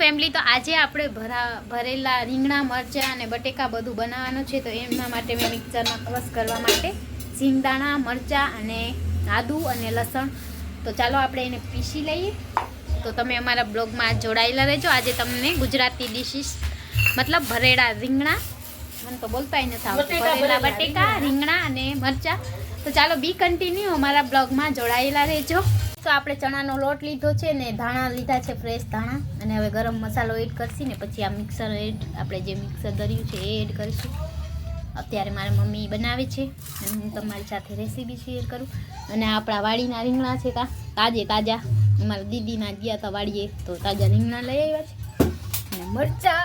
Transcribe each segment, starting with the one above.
Family, તો આજે આપણે ભરેલા રીંગણા, મરચાં અને બટેકા બધું બનાવવાનું છે. તો એના માટે મેં મિક્સરમાં ક્રશ કરવા માટે સિંગદાણા, મરચાં અને આદુ અને લસણ. તો ચાલો આપણે એને પીસી લઈએ. તો તમે અમારા બ્લોગમાં જોડાયેલા રહેજો. આજે તમને ગુજરાતી ડિશિસ મતલબ ભરેલા રીંગણા, મને તો બોલતા નથી આવતું, ભરેલા બટેકા, રીંગણા અને મરચાં. તો ચાલો બી કન્ટિન્યુ અમારા બ્લોગમાં જોડાયેલા રહેજો. તો આપણે ચણાનો લોટ લીધો છે ને ધાણા લીધા છે, ફ્રેશ ધાણા. અને હવે ગરમ મસાલો એડ કરશી ને પછી આ મિક્સર આપણે જે મિક્સર કર્યું છે એ એડ કરીશું. અત્યારે મારી મમ્મી બનાવે છે અને હું તમારી સાથે રેસીપી શેર કરું. અને આપણા વાડીના રીંગણા છે તાજા. અમારા દીદીના ગયા હતા વાડીએ તો તાજા રીંગણા લઈ આવ્યા છે. અને મરચાં,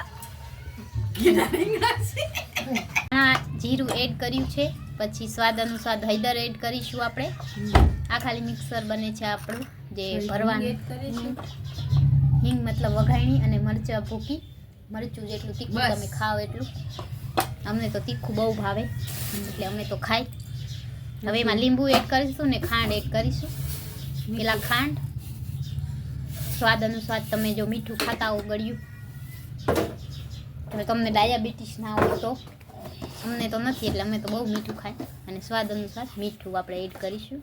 જીરું એડ કર્યું છે. પછી સ્વાદ અનુસાર હળદર એડ કરીશું આપણે. આ ખાલી મિક્સર બને છે આપણું જે ભરવાનું. હિંગ મતલબ વઘાણી અને મરચાં ભૂકી, મરચું જેટલું તીખું તમે ખાઓ એટલું. અમને તો તીખું બહુ ભાવે એટલે અમે તો ખાઈ. હવે એમાં લીંબુ એડ કરીશું ને ખાંડ એડ કરીશું. પેલા ખાંડ સ્વાદ અનુસાર, તમે જો મીઠું ખાતા હો ગળ્યું. હવે તમને ડાયાબિટીસ ના હોય તો, અમને તો નથી એટલે અમે તો બહુ મીઠું ખાય. અને સ્વાદ અનુસાર મીઠું આપણે એડ કરીશું.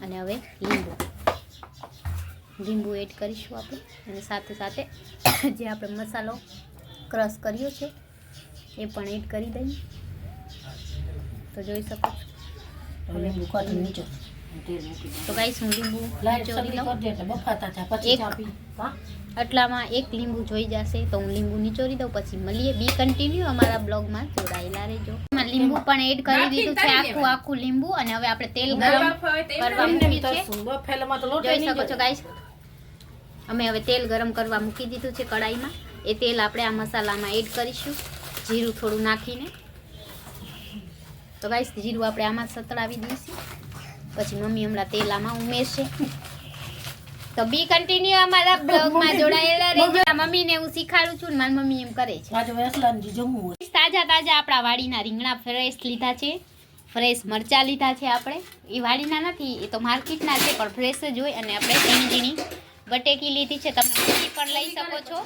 અને હવે લીંબુ એડ કરીશું આપણે. અને સાથે સાથે જે આપણે મસાલો ક્રશ કર્યો છે એ પણ એડ કરી દઈએ. તો જોઈ શકો છો. તો ગાઈસ હું લીંબુ નીચોરી લઉં. આટલામાં એક લીંબુ જોઈ જશે તો હું લીંબુ નીચોરી દઉં. પછી મળીએ. બી કન્ટિન્યુ અમારા બ્લોગમાં જોડાયેલા રહેજો. લીંબુ પણ એડ કરી દીધું છે, આખું લીંબુ. અને હવે આપણે તેલ ગરમ કરવા મૂક્યું છે. જોઈ શકો છો ગાઈસ, અમે હવે તેલ ગરમ કરવા મૂકી દીધું છે કડાઈમાં. એ તેલ આપણે આ મસાલામાં એડ કરીશું, જીરું થોડું નાખીને. તો ગાઈસ જીરું આપણે આમાં સતળાવી દઈશું. પછી મમ્મી હમણાં તેલ આમાં ઉમેરશે. તો બી કન્ટિન્યુ અમારા બ્લોગમાં જોડાયેલા રહેજો. મમ્મીને હું શીખાડું છું ને મારી મમ્મી એમ કરે છે. તાજા આપણા વાડીના રીંગણા ફ્રેશ લીધા છે, ફ્રેશ મરચાં લીધા છે આપણે. એ વાડીના નથી, એ તો માર્કેટના છે, પણ ફ્રેશ જ હોય. અને આપણે ઝીણી બટેકી લીધી છે. તમે મોટી પણ લઈ શકો છો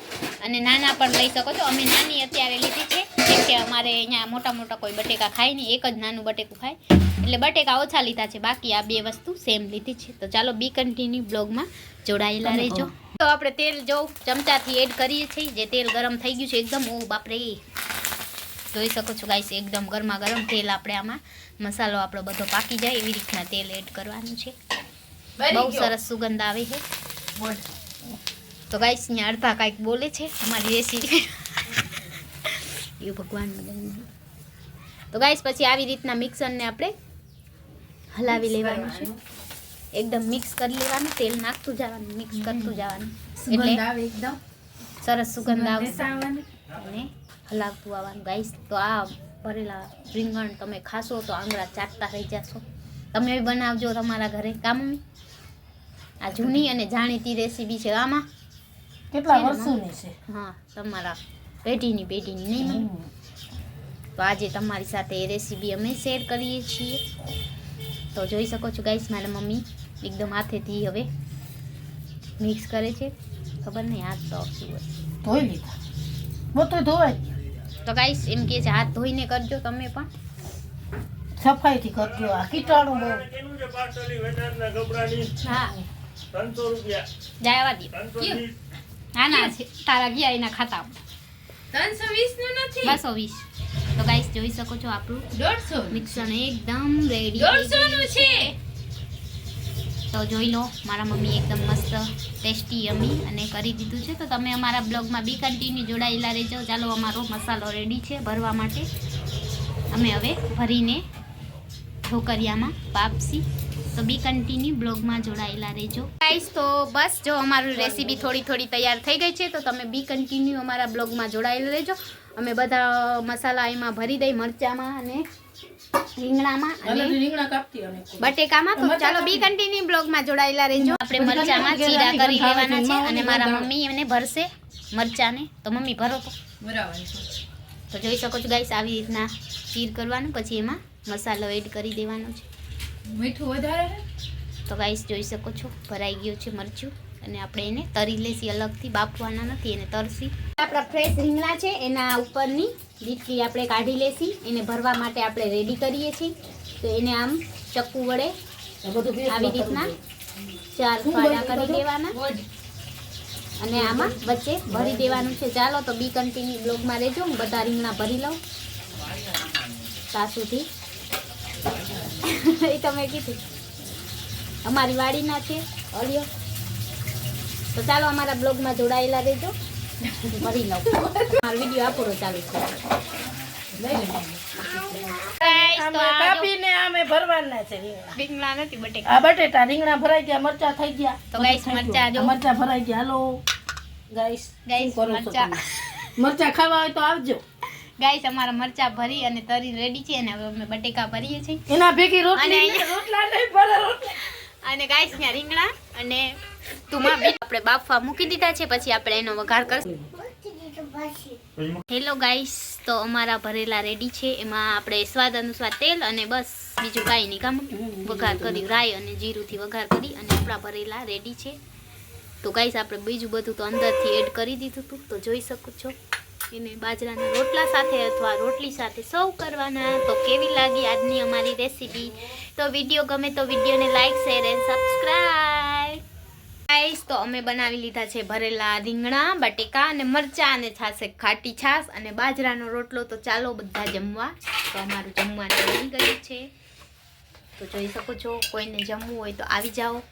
અને નાના પણ લઈ શકો છો. અમે નાની અત્યારે લીધી છે કેમ કે અમારે અહીંયા મોટા કોઈ બટેકા ખાય નહીં, એક જ નાનું બટેકું ખાય એટલે બટેકા ઓછા લીધા છે. બાકી આ બે વસ્તુ સેમ લીધી છે. તો ચાલો બી કન્ટિન્યુ બ્લોગમાં જોડાયેલા રહેજો. તો આપણે તેલ જો ચમચાથી એડ કરીએ છીએ. જે તેલ ગરમ થઈ ગયું છે એકદમ. ઓ બાપરે, જોઈ શકો છો ગાઈસ, એકદમ ગરમા ગરમ તેલ. આપણે આમાં મસાલો આપણો બધો પાકી જાય એવી રીતના તેલ એડ કરવાનું છે. બહુ સરસ સુગંધ આવે છે. તો ગાઈસ અહીંયા અડધા કાંઈક બોલે છે અમારી રેસીપી. એ ભગવાન. તો ગાઈસ પછી આવી રીતના મિક્સરને આપણે હલાવી લેવાનું છે. એકદમ મિક્સ કરી લેવાનું. તેલ નાખતું જવાનું, મિક્સ કરતું જવાનું એટલે એકદમ સરસ સુગંધ આવશે. અને હલાવતું આવવાનું ગાઈસ. તો આ ભરેલા રીંગણ તમે ખાશો તો આંગળા ચાટતા રહી જશો. તમે બનાવજો તમારા ઘરે. કામ આ જૂની અને જાણીતી રેસીપી છે. આમાં કેટલા વર્ષોની છે? હા, તમારા પેઢીની નહીં. તો આજે તમારી સાથે એ રેસીપી અમે શેર કરીએ છીએ. તો જોઈ શકો છો ગાઈસ, મારા મમ્મી એકદમ હાથેથી હવે મિક્સ કરે છે. ખબર નહીં હાથ તો શું હોય. ધોઈ લીધા, બધું ધોવાય. તો ગાઈસ એમ કહે છે હાથ ધોઈને કરજો. તમે પણ સફાઈથી કરજો. આ કીટાણુ બહુ. હા, 300 રૂપિયા જાયવા દે. ના તારા ગયા એના ખાતા 320 નું નથી, 220. તો ગાઈસ જોઈ શકો છો આપણું 150 મિક્સર એકદમ રેડી 150 નું છે. તો જોઈ લો, મારા મમ્મી એકદમ મસ્ત ટેસ્ટી યમી અને કરી દીધું છે. તો તમે અમારા બ્લોગમાં બી કન્ટિન્યુ જોડાયેલા રહેજો. ચાલો, અમારો મસાલો રેડી છે ભરવા માટે. અમે હવે ભરીને ઢોકરિયામાં પાપસી. તો બી કન્ટિન્યુ બ્લોગમાં જોડાયેલા રહેજો ગાઈસ. તો બસ જો અમારું રેસીપી થોડી તૈયાર થઈ ગઈ છે. તો તમે બી કન્ટિન્યુ અમારા બ્લોગમાં જોડાયેલા રહેજો. અમે બધા મસાલા એમાં ભરી દઈ, મરચામાં અને રીંગણામાં અને બટેકામાં. તો ચાલો બી કન્ટિન્યુ બ્લોગમાં જોડાયેલા રહેજો. આપણે મરચામાં ચીરા કરી લેવાના છે અને મારા મમ્મી એમને ભરશે મરચાને. તો મમ્મી ભરો તો બરાબર. તો જોઈ શકો છો ગાઈસ, આવી રીતના ચીર કરવાનું. પછી એમાં મસાલો એડ કરી દેવાનો છે. મીઠું વધારે તો ગાઈસ જોઈ શકો છો ભરાઈ ગયું છે મરચું. અને આપણે એને તરી લેસી, અલગથી બાફવાના નથી, એને તરસી. આપણા ફ્રેશ રીંગણા છે એના ઉપરની લીટકી આપણે કાઢી લેસી. એને ભરવા માટે આપણે રેડી કરીએ છીએ. તો એને આમ ચક્કુ વડે આવી રીતના 4 ફાડા કરી દેવાના અને આમાં વચ્ચે ભરી દેવાનું છે. ચાલો તો બી કન્ટિન્યુ બ્લોગમાં રહેજો. હું બધા રીંગણા ભરી લઉં ત્યાં સુધી. એ તો મેં કીધું અમારી વાડીના છે અળિયો. તો ચાલો અમારા બ્લોગમાં જોડાયેલા રહેજો. ભરી લઉં. મારો વિડીયો આપોડો ચાલુ છે. કાપીને આમે ભરવાના છે રીંગણા નથી, બટેકા. આ બટેટા રીંગણા ભરાઈ ગયા, મરચા થઈ ગયા. તો ગાઈસ મરચા જો, મરચા ભરાઈ ગયા. હાલો ગાઈસ, મરચા મરચા ખાવા હોય તો આવજો. ગાઈસ અમારા મરચા ભરી અને તરી રેડી છે અને હવે અમે બટેકા ભરીએ છીએ. એના ભેગી અને રોટલી અહીંયા રોટલા નહીં ભરે રોટલા. અને ગાઈસ ત્યાં રીંગણા અને તુમા બી આપણે બાફવા મૂકી દીધા છે. પછી આપણે એનો વઘાર કરશું. હેલો ગાઈસ, તો અમારા ભરેલા રેડી છે. એમાં આપણે સ્વાદ અનુસાર તેલ અને બસ બીજું કાંઈ નહીં, કામ વઘાર કરી રાઈ અને જીરુંથી વઘાર કરી અને આપણા ભરેલા રેડી છે. તો ગાઈસ આપણે બીજું બધું તો અંદરથી એડ કરી દીધું હતું, તો જોઈ શકો છો. એને બાજરાના રોટલા સાથે અથવા રોટલી સાથે સર્વ કરવાના. તો કેવી લાગી આજની અમારી રેસીપી? તો વિડીયો ગમે તો વિડીયોને like, share and subscribe. Guys તો અમે બનાવી લીધા છે ભરેલા રીંગણા, બટેકા અને મરચાં અને છાશે ખાટી છાશ અને બાજરાનો રોટલો. તો ચાલો બધા જમવા. તો અમારું જમવાનું બની ગયું છે. તો જોઈ શકો છો. કોઈને જમવું હોય તો આવી જાઓ.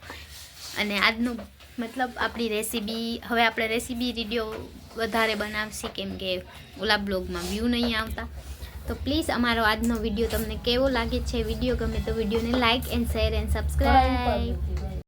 અને આજનો મતલબ આપણી રેસીપી, હવે આપણે રેસીપી વિડીયો વધારે બનાવશી કેમ કે ઓલા બ્લોગમાં વ્યૂ નહીં આવતા. તો પ્લીઝ અમારો આજનો વિડીયો તમને કેવો લાગે છે? વિડીયો ગમે તો વિડીયોને like and share and subscribe.